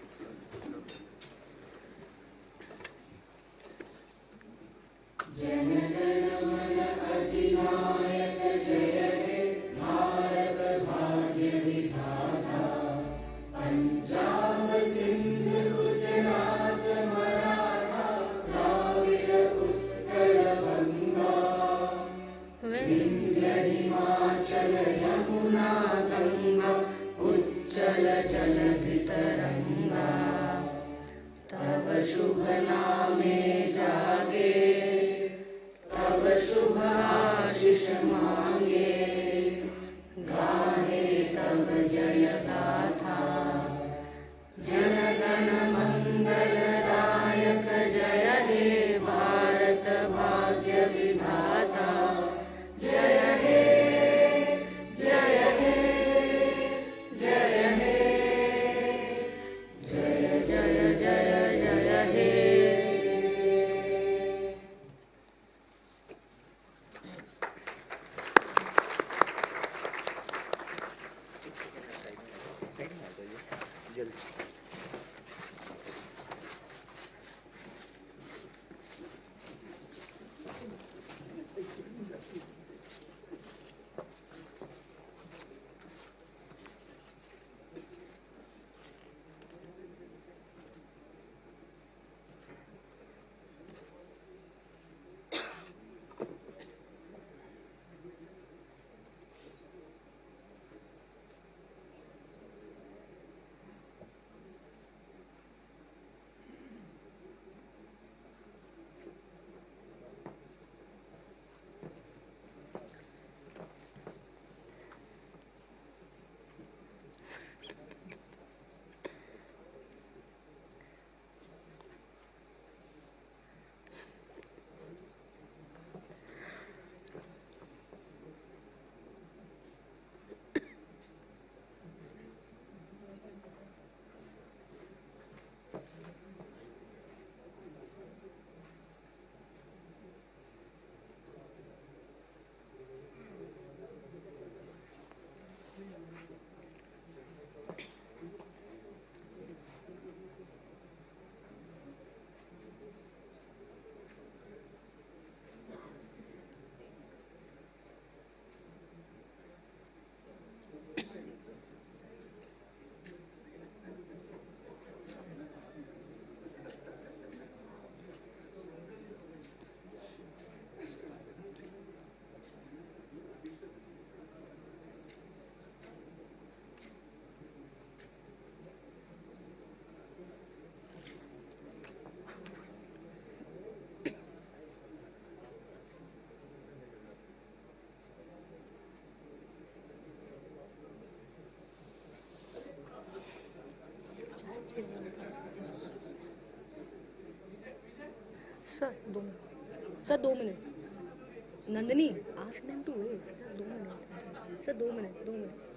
Sir, 2 minutes. Sir, 2 minutes. Nandini, ask them to wait. Sir, 2 minutes. Sir, 2 minutes. 2 minutes.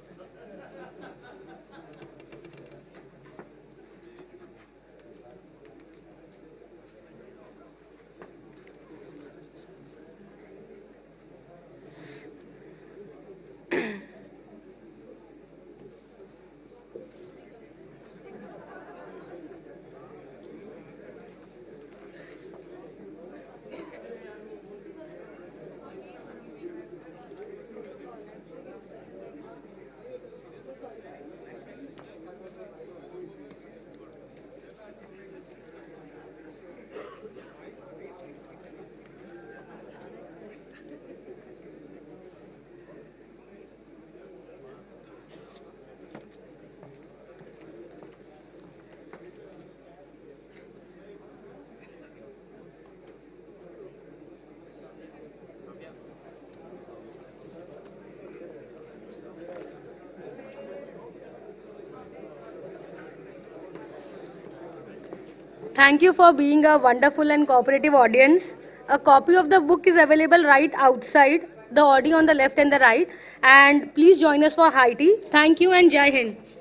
Thank you for being a wonderful and cooperative audience. A copy of the book is available right outside, the audio on the left and the right. And please join us for high tea. Thank you and Jai Hind.